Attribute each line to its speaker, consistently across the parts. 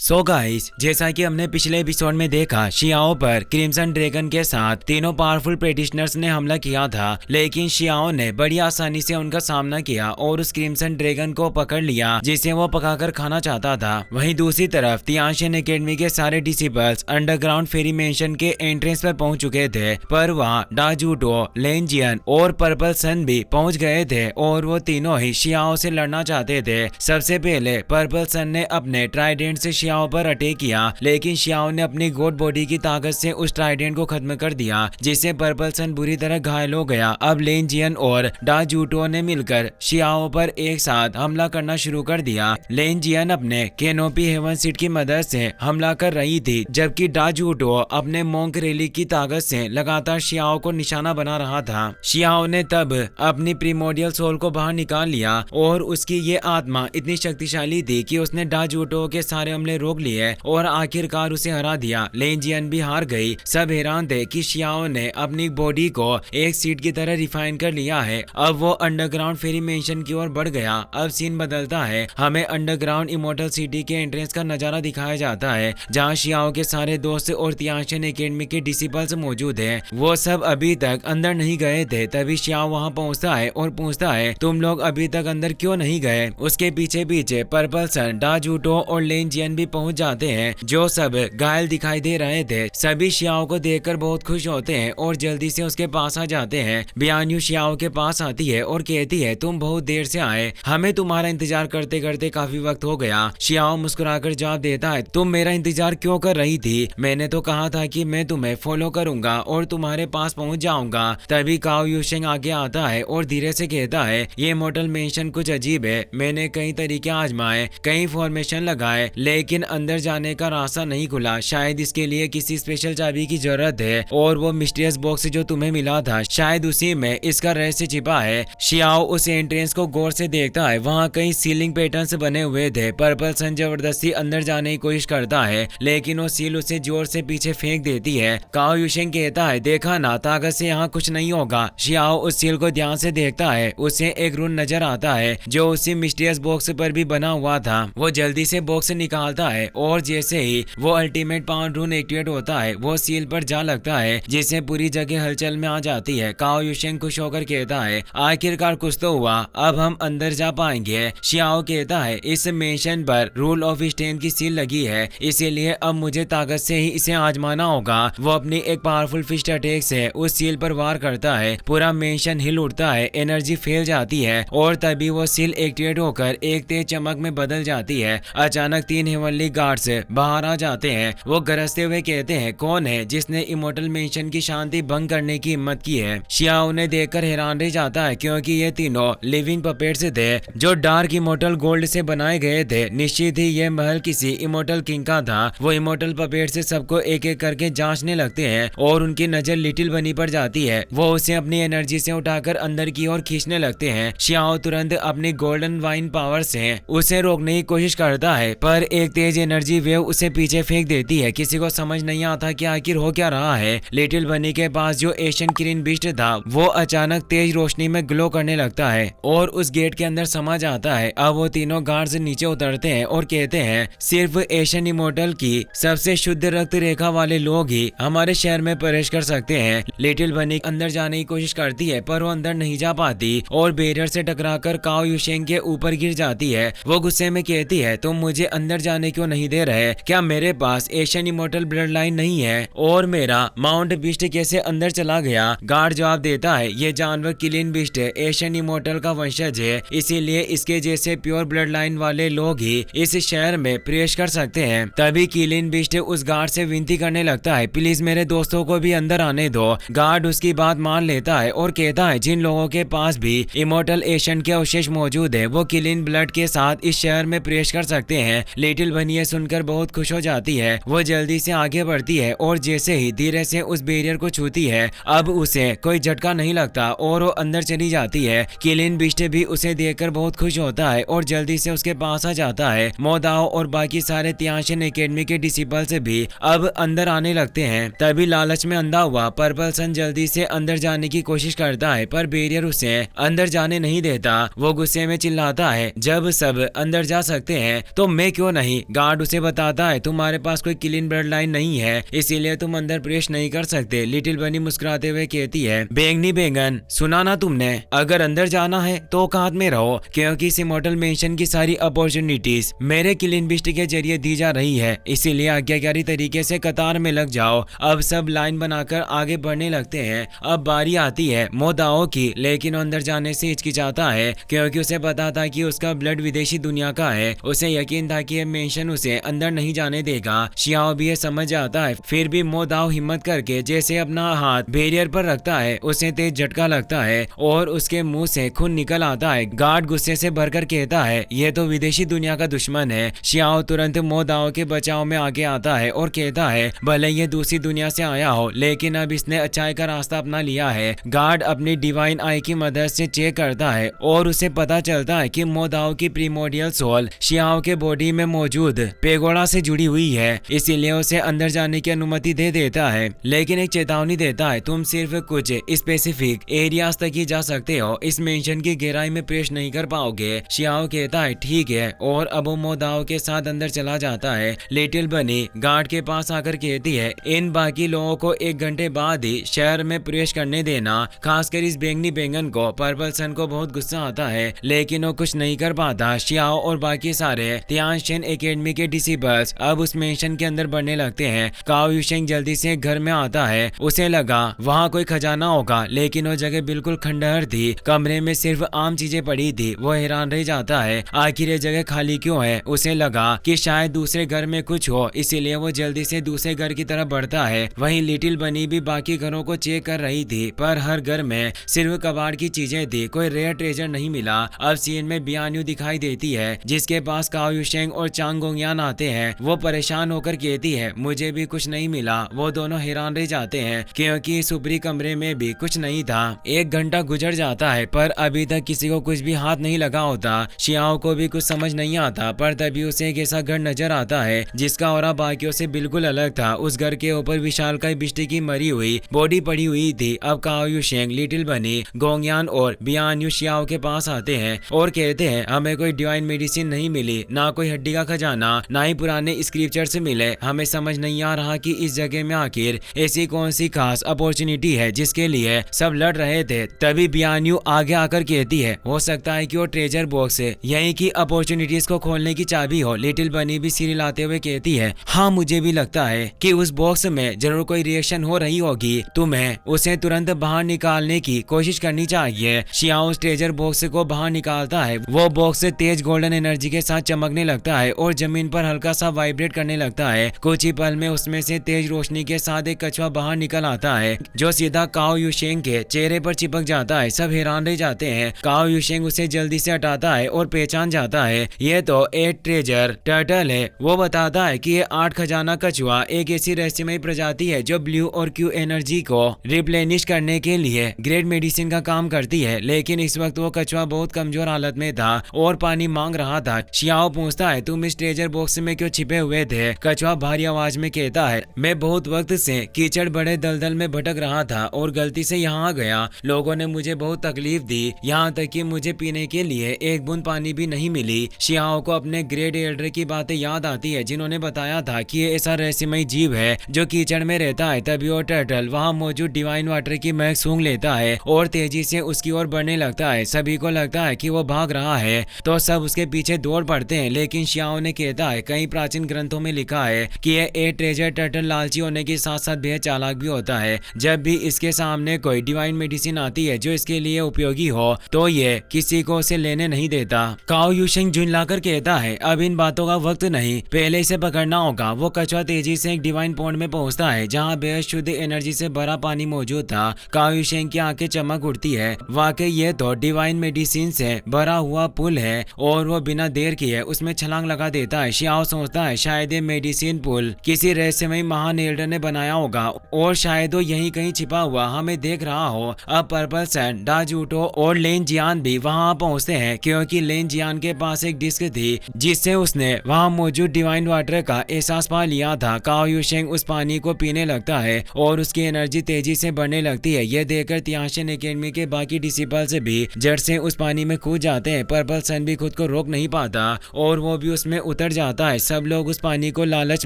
Speaker 1: So guys, जैसा कि हमने पिछले एपिसोड में देखा, शियाओ पर क्रिम्सन ड्रैगन के साथ तीनों पावरफुल प्रैक्टिशनर्स ने हमला किया था, लेकिन शियाओ ने बड़ी आसानी से उनका सामना किया और उस क्रिम्सन ड्रैगन को पकड़ लिया जिसे वो पकाकर खाना चाहता था। वहीं दूसरी तरफ तियानशिन एकेडमी के सारे डिसिपल्स अंडरग्राउंड फेरी मेंशन के एंट्रेंस पर पहुंच चुके थे, पर वहां डाजूटो, लेनजियन और पर्पल सन भी पहुंच गए थे और वो तीनों ही शियाओ से लड़ना चाहते थे। सबसे पहले पर्पल सन ने अपने ट्राइडेंट से शियाओ पर अटैक किया, लेकिन शियाओ ने अपनी गोड बॉडी की ताकत से उस ट्राइडेंट को खत्म कर दिया, जिससे पर्पल सन बुरी तरह घायल हो गया। अब लेनजियन और डाजूटो ने मिलकर शियाओ पर एक साथ हमला करना शुरू कर दिया। लेनजियन अपने कैनोपी हेवन सीट की मदद से हमला कर रही थी, जबकि डाजूटो अपने मोंक रेलिक की ताकत से लगातार शियाओ को निशाना बना रहा था। शियाओ ने तब अपनी प्रीमोडियल सोल को बाहर निकाल लिया और उसकी ये आत्मा इतनी शक्तिशाली थी कि उसने डाजूटो के सारे हमले रोक लिए और आखिरकार उसे हरा दिया। लेनजियन भी हार गई। सब हैरान थे कि शियाओ ने अपनी बॉडी को एक सीट की तरह रिफाइन कर लिया है। अब वो अंडरग्राउंड फेरी मेंशन की ओर बढ़ गया। अब सीन बदलता है, हमें अंडरग्राउंड इमोर्टल सिटी के एंट्रेंस का नजारा दिखाया जाता है, जहाँ शियाओ के सारे दोस्त और तियानशिन एकेडमी के डिसिपल्स मौजूद हैं। वो सब अभी तक अंदर नहीं गए थे। तभी शियाओ वहाँ पहुँचता है और पूछता है, तुम लोग अभी तक अंदर क्यों नहीं गए? उसके पीछे पीछे पर्पल सन, डाजूटो और लेनजियन भी पहुंच जाते हैं, जो सब घायल दिखाई दे रहे थे। सभी शियाओ को देखकर बहुत खुश होते हैं और जल्दी से उसके पास आ जाते हैं। बियान्यू शियाओ के पास आती है और कहती है, तुम बहुत देर से आए, हमें तुम्हारा इंतजार करते करते काफी वक्त हो गया। शियाओ मुस्कुराकर जवाब देता है, तुम मेरा इंतजार क्यों कर रही थी? मैंने तो कहा था कि मैं तुम्हें फॉलो करूंगा और तुम्हारे पास पहुंच जाऊंगा। तभी काओ यूशेंग आगे आता है और धीरे से कहता है, ये मॉडल मेंशन कुछ अजीब है। मैंने कई तरीके आजमाए, कई फॉर्मेशन लगाए, लेकिन अंदर जाने का रास्ता नहीं खुला। शायद इसके लिए किसी स्पेशल चाबी की जरूरत है और वो मिस्टीरियस बॉक्स जो तुम्हें मिला था, शायद उसी में इसका रहस्य छिपा है। शियाओ उस एंट्रेंस को गौर से देखता है। वहाँ कई सीलिंग पैटर्न्स बने हुए थे। पर्पल सन जबरदस्ती अंदर जाने की कोशिश करता है, लेकिन वो सील उसे जोर से पीछे फेंक देती है। काओ यूशेंग कहता है, देखा ना, ताकत से यहाँ कुछ नहीं होगा। शियाओ उस सील को ध्यान से देखता है। उसे एक रून नजर आता है जो उसी मिस्टीरियस बॉक्स पर भी बना हुआ था। वो जल्दी से बॉक्स निकालता है और जैसे ही वो अल्टीमेट पावर रून एक्टिवेट होता है, वो सील पर जा लगता है, जिससे पूरी जगह हलचल में आ जाती है। काओ यूशेंग खुश होकर कहता है, आखिरकार कुछ तो हुआ, अब हम अंदर जा पाएंगे। शियाओ कहता है, इस मेंशन पर रूल ऑफ स्ट्रेंथ की सील लगी है, इसीलिए अब मुझे ताकत से ही इसे आजमाना होगा। वो अपनी एक पावरफुल फिस्ट अटैक से उस सील पर वार करता है। पूरा मेंशन हिल उठता है, एनर्जी फैल जाती है और तभी वो सील एक्टिवेट होकर एक तेज चमक में बदल जाती है। अचानक 3 हेवनली गार्ड्स बाहर आ जाते हैं। वो गरजते हुए कहते हैं, कौन है जिसने इमोर्टल मेंशन की शांति भंग करने की हिम्मत की है? शियाओ उन्हें देखकर हैरान रह जाता है, क्योंकि ये तीनों लिविंग पपेट्स थे जो डार्क इमोर्टल गोल्ड से बनाए गए थे। निश्चित ही ये महल किसी इमोर्टल किंग का था। वो इमोर्टल पपेट से सबको एक एक करके जांचने लगते हैं और उनकी नजर लिटिल बनी पर जाती है। वो उसे अपनी एनर्जी से उठाकर अंदर की ओर खींचने लगते हैं। शियाओ तुरंत अपनी गोल्डन वाइन पावर से उसे रोकने की कोशिश करता है, पर एक तेज एनर्जी वेव उसे पीछे फेंक देती है। किसी को समझ नहीं आता कि आखिर हो क्या रहा है। लिटिल बनी के पास जो एशियन क्रीन बीस्ट था, वो अचानक तेज रोशनी में ग्लो करने लगता है और उस गेट के अंदर समा जाता है। अब वो तीनों गार्ड्स नीचे उतरते हैं और कहते हैं, सिर्फ एशियन इमोर्टल की सबसे शुद्ध रक्त रेखा वाले लोग ही हमारे शहर में प्रवेश कर सकते हैं। लिटिल बनी अंदर जाने की कोशिश करती है, पर वो अंदर नहीं जा पाती और बैरियर से टकराकर काओ यूशेंग के ऊपर गिर जाती है। वो गुस्से में कहती है, तुम मुझे अंदर जाने क्यों नहीं दे रहे? क्या मेरे पास एशियन इमोर्टल ब्लड लाइन नहीं है? और मेरा माउंट बीस्ट कैसे अंदर चला गया? गार्ड जवाब देता है, ये जानवर किलिन बीस्ट एशियन इमोर्टल का वंशज है, इसीलिए इसके जैसे प्योर ब्लड लाइन वाले लोग ही इस शहर में प्रवेश कर सकते हैं। तभी किलिन बीस्ट उस गार्ड से विनती करने लगता है, प्लीज मेरे दोस्तों को भी अंदर आने दो। गार्ड उसकी बात मान लेता है और कहता है, जिन लोगों के पास भी इमोर्टल एशियन के अवशेष मौजूद है, वो किलिन ब्लड के साथ इस शहर में प्रवेश कर सकते हैं। लिटिल बनी ये सुनकर बहुत खुश हो जाती है। वो जल्दी से आगे बढ़ती है और जैसे ही धीरे से उस बैरियर को छूती है, अब उसे कोई झटका नहीं लगता और वो अंदर चली जाती है। किलिन बिस्ट भी उसे देखकर बहुत खुश होता है और जल्दी से उसके पास आ जाता है। मोदाओ और बाकी सारे तियानशिन एकेडमी के डिसिपल्स भी अब अंदर आने लगते हैं। तभी लालच में अंधा हुआ पर्पल सन जल्दी से अंदर जाने की कोशिश करता है, पर बैरियर उसे अंदर जाने नहीं देता। वो गुस्से में चिल्लाता है, जब सब अंदर जा सकते हैं तो मैं क्यों नहीं? गार्ड उसे बताता है तुम्हारे पास कोई क्लीन ब्लड लाइन नहीं है, इसीलिए तुम अंदर प्रवेश नहीं कर सकते। लिटिल बनी मुस्कुराते हुए कहती है, बैंगनी बैंगन, सुना ना तुमने, अगर अंदर जाना है तो औकात में रहो, क्योंकि इस इमॉर्टल मेंशन की सारी अपॉर्चुनिटीज मेरे क्लीन बिस्ट के जरिए दी जा रही है, इसीलिए आज्ञाकारी तरीके से कतार में लग जाओ। अब सब लाइन बनाकर आगे बढ़ने लगते हैं। अब बारी आती है मोदाओ की, लेकिन अंदर जाने से हिचकिचाता है क्योंकि उसे पता था कि उसका ब्लड विदेशी दुनिया का है। उसे यकीन था कि ये मेंशन उसे अंदर नहीं जाने देगा। शियाओ भी ये समझ आता है, फिर भी मोदाओ हिम्मत करके जैसे अपना हाथ बैरियर पर रखता है, उसे तेज झटका लगता है और उसके मुंह से खून निकल आता है। गार्ड गुस्से से भरकर कहता है, ये तो विदेशी दुनिया का दुश्मन है। शियाओ तुरंत मोदाओ के बचाव में आगे आता है और कहता है, भले ये दूसरी दुनिया से आया हो, लेकिन अब इसने अच्छाई का रास्ता अपना लिया है। गार्ड अपनी डिवाइन आई की मदद से चेक करता है और उसे पता चलता है कि मोदाओ की प्रीमोडियल सोल शियाओ के बॉडी में मौजूद पेगोडा से जुड़ी हुई है, इसीलिए उसे अंदर जाने की अनुमति दे देता है, लेकिन एक चेतावनी देता है, तुम सिर्फ कुछ स्पेसिफिक एरियाज तक ही जा सकते हो, इस मेंशन की गहराई में प्रवेश नहीं कर पाओगे। शियाओ कहता है ठीक है, और अब वो मोदाओ के साथ अंदर चला जाता है। लिटिल बनी गार्ड के पास आकर कहती है, इन बाकी लोगों को 1 घंटे बाद ही शहर में प्रवेश करने देना। खासकर इस बैंगनी बैंगन को। पर्पल सन को बहुत गुस्सा आता है, लेकिन वो कुछ नहीं कर पाता। शियाओ और बाकी सारे तियानशेन एकेडमी के डिसिबल्स अब उस मेंशन के अंदर बढ़ने लगते हैं। काओ युशेंग जल्दी से घर में आता है, उसे लगा वहाँ कोई खजाना होगा, लेकिन वो जगह बिल्कुल खंडहर थी। कमरे में सिर्फ आम चीजें पड़ी थी। वो हैरान रह जाता है, आखिर ये जगह खाली क्यों है। उसे लगा कि शायद दूसरे घर में कुछ हो, इसीलिए वो जल्दी से दूसरे घर की तरफ बढ़ता है। वहीं लिटिल बनी भी बाकी घरों को चेक कर रही थी, पर हर घर में सिर्फ कबाड़ की चीजें थी, कोई रेयर ट्रेजर नहीं मिला। अब सीन में बियान्यू दिखाई देती है, जिसके पास काओ युशेंग और चांग गोंगयान आते हैं। वो परेशान होकर कहती है, मुझे भी कुछ नहीं मिला। वो दोनों हैरान रह जाते हैं क्योंकि इस ऊपरी कमरे में भी कुछ नहीं था। 1 घंटा गुजर जाता है, पर अभी तक किसी को कुछ भी हाथ नहीं लगा होता। शियाओ को भी कुछ समझ नहीं आता, पर तभी उसे एक ऐसा घर नजर आता है जिसका औरा बाकियों से बिल्कुल अलग था। उस घर के ऊपर विशालकाय बिष्टी की मरी हुई बॉडी पड़ी हुई थी। अब काओ युशेंग, लिटिल बनी, गोंगयान और बियान्यू शियाओ के पास आते हैं और कहते हैं, हमें कोई डिवाइन मेडिसिन नहीं मिली, ना कोई हड्डी का खजाना, ना ही पुराने स्क्रिप्चर से मिले। हमें समझ नहीं आ रहा कि इस जगह में आखिर ऐसी कौन सी खास अपॉर्चुनिटी है जिसके लिए सब लड़ रहे थे। तभी बियान्यू आगे आकर कहती है, हो सकता है कि वो ट्रेजर बॉक्स है, यही की अपॉर्चुनिटीज को खोलने की चाबी हो। लिटिल बनी भी सिर हिलाते हुए कहती है, हाँ मुझे भी लगता है कि उस बॉक्स में जरूर कोई रिएक्शन हो रही होगी, तुम्हें उसे तुरंत बाहर निकालने की कोशिश करनी चाहिए। शियाओ उस ट्रेजर बॉक्स को बाहर निकालता है। वो बॉक्स तेज गोल्डन एनर्जी के साथ चमकने लगता है और जमीन पर हल्का सा वाइब्रेट करने लगता है। कुछ ही पल में उसमें से तेज रोशनी के साथ एक कछुआ बाहर निकल आता है, जो सीधा काओ युशेंग के चेहरे पर चिपक जाता है। सब हैरान रह जाते हैं। काओ युशेंग उसे जल्दी से हटाता है और पहचान जाता है, ये तो एक ट्रेजर टर्टल है। वो बताता है कि ये 8 खजाना कछुआ एक ऐसी रहस्यमय प्रजाति है जो ब्लू और क्यू एनर्जी को रिप्लेनिश करने के लिए ग्रेट मेडिसिन का काम करती है। लेकिन इस वक्त वो कछुआ बहुत कमजोर हालत में था और पानी मांग रहा था। शियाओ पूछता है, तुम इस ट्रेजर बॉक्स में क्यों छिपे हुए थे। कछुआ भारी आवाज में कहता है, मैं बहुत वक्त से कीचड़ बड़े दलदल में भटक रहा था और गलती से यहाँ आ गया। लोगों ने मुझे बहुत तकलीफ दी, यहाँ तक कि मुझे पीने के लिए एक बूंद पानी भी नहीं मिली। शियाओ को अपने ग्रेट एल्डर की बातें याद आती है, जिन्होंने बताया था कि ये ऐसा रहस्यमय जीव है जो कीचड़ में रहता है। तभी वो टर्टल वहाँ मौजूद डिवाइन वाटर की महक सूंघ लेता है और तेजी से उसकी ओर बढ़ने लगता है। सभी को लगता है कि वो भाग रहा है, तो सब उसके पीछे दौड़ पड़ते हैं। लेकिन शियाओ ने कहता है, कई प्राचीन ग्रंथों में लिखा है कि ये ए ट्रेजर टर्टल लालची होने के साथ साथ बेहद चालाक भी होता है। जब भी इसके सामने कोई डिवाइन मेडिसिन आती है जो इसके लिए उपयोगी हो, तो ये किसी को उसे लेने नहीं देता। काओ युशेंग झुंझलाकर कहता है, अब इन बातों का वक्त नहीं, पहले इसे पकड़ना होगा। वो कछुआ तेजी से एक डिवाइन पॉन्ड में पहुंचता है, जहाँ बेहद शुद्ध एनर्जी से भरा पानी मौजूद था। काओ युशेंग की आंखें चमक उठती है, वाकई ये तो डिवाइन मेडिसिन से भरा हुआ पुल है, और वो बिना देर किए उसमें छलांग लगा देता है। शियाओ सोचता है, शायद ये मेडिसिन पुल किसी रहस्यमय महान एल्डर ने बनाया होगा, और शायद वो यहीं कहीं छिपा हुआ हमें देख रहा हो। अब पर्पल सन, डाजूटो और लेन जियान भी वहां पहुंचते हैं, क्योंकि लेन जियान के पास एक डिस्क थी जिससे उसने वहां मौजूद डिवाइन वाटर का एहसास पा लिया था। काओ युशेंग उस पानी को पीने लगता है और उसकी एनर्जी तेजी से बढ़ने लगती है। यह देखकर तियानशेन एकेडमी के बाकी डिसिपल्स भी जड़ से उस पानी में कूद जाते हैं। पर्पल सन भी खुद को रोक नहीं पाता और वो भी उसमें उतर जाता है। सब लोग उस पानी को लालच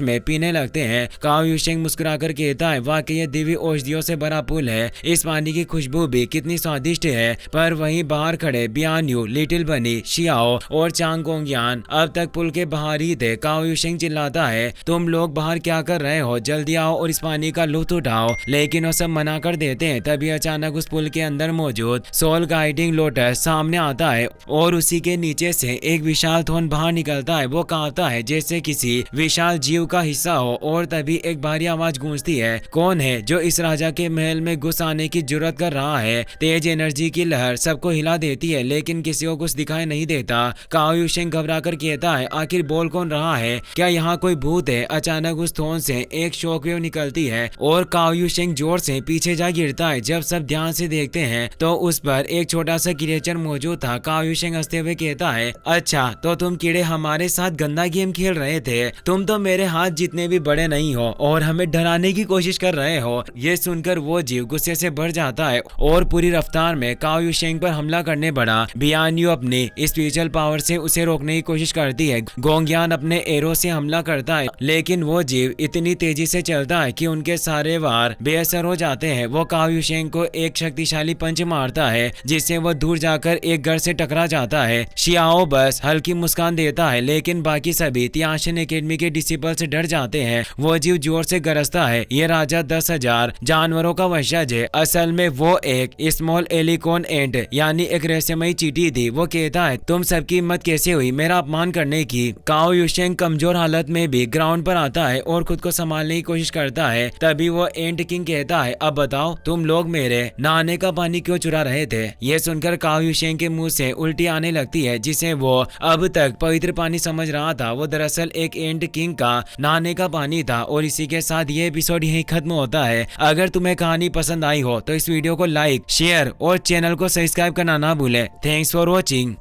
Speaker 1: में पीने लगते हैं। काओ यूशेंग मुस्कुराकर कहता है, वाकई ये दिव्य औषधियों से भरा पुल है। इस पानी की खुशबू भी कितनी स्वादिष्ट है। पर वहीं बाहर खड़े बियान यू, लिटिल बनी, शियाओ और चांग कोंगयान अब तक पुल के बाहर ही थे। काओ यूशेंग चिल्लाता है, तुम लोग बाहर क्या कर रहे हो? जल्दी आओ और इस पानी का लुत्फ उठाओ। लेकिन वो सब मना कर देते हैं। तभी अचानक उस पुल के अंदर मौजूद सोल गाइडिंग लोटस सामने आता है और उसी के नीचे से एक विशाल थोन बाहर निकलता है। वो कांपता है जैसे किसी विशाल जीव का हिस्सा हो। और तभी एक भारी आवाज गूंजती है, कौन है जो इस राजा के महल में घुस आने की जुर्रत कर रहा है? तेज एनर्जी की लहर सबको हिला देती है लेकिन किसी को कुछ दिखाई नहीं देता। काओ यूशेंग घबरा कर कहता है, आखिर बोल कौन रहा है? क्या यहाँ कोई भूत है? अचानक उस थोन से एक शॉकवेव निकलती है और काओ यूशेंग जोर से पीछे जा गिरता है। जब सब ध्यान से देखते हैं तो उस पर एक छोटा सा क्रिएचर मौजूद था। काओ यूशेंग हंसते हुए कहता है, अच्छा तो तुम कीड़े हमारे साथ गंदा गेम खेल रहे थे। तुम तो मेरे हाथ जितने भी बड़े नहीं हो और हमें डराने की कोशिश कर रहे हो। ये सुनकर वो जीव गुस्से से भर जाता है और पूरी रफ्तार में काओ यूशेंग पर हमला करने बढ़ा। बियान यू अपनी स्पिरिचुअल पावर से उसे रोकने की कोशिश करती है। गोंगयान अपने एरो से हमला करता है लेकिन वो जीव इतनी तेजी से चलता है कि उनके सारे वार बेअसर हो जाते हैं। वो काओ यूशेंग को एक शक्तिशाली पंच मारता है जिससे वो दूर जाकर एक घर से टकरा जाता है। शियाओ बस हल्की मुस्कान देता है लेकिन बाकी सभी तियानशिन एकेडमी के डिसिपल से डर जाते हैं। वो जीव जोर से गरजता है, ये राजा 10,000 जानवरों का वंशज है। असल में वो एक स्मॉल एलिकॉन एंट यानी एक रहस्यमयी चींटी थी। वो कहता है, तुम सबकी हिम्मत कैसे हुई मेरा अपमान करने की? काओ यूशेंग कमजोर हालत में भी ग्राउंड पर आता है और खुद को संभालने की कोशिश करता है। तभी वो एंट किंग कहता है, अब बताओ तुम लोग मेरे नहाने का पानी क्यों चुरा रहे थे? ये सुनकर काओ यूशेंग के मुंह से उल्टी आने लगती है जिसे वो अब तक पवित्र पानी समझ रहा था। वो दरअसल एक एंट किंग का नहाने का पानी था। और इसी के साथ ये एपिसोड यहीं खत्म होता है। अगर तुम्हें कहानी पसंद आई हो तो इस वीडियो को लाइक, शेयर और चैनल को सब्सक्राइब करना ना भूले। Thanks for watching.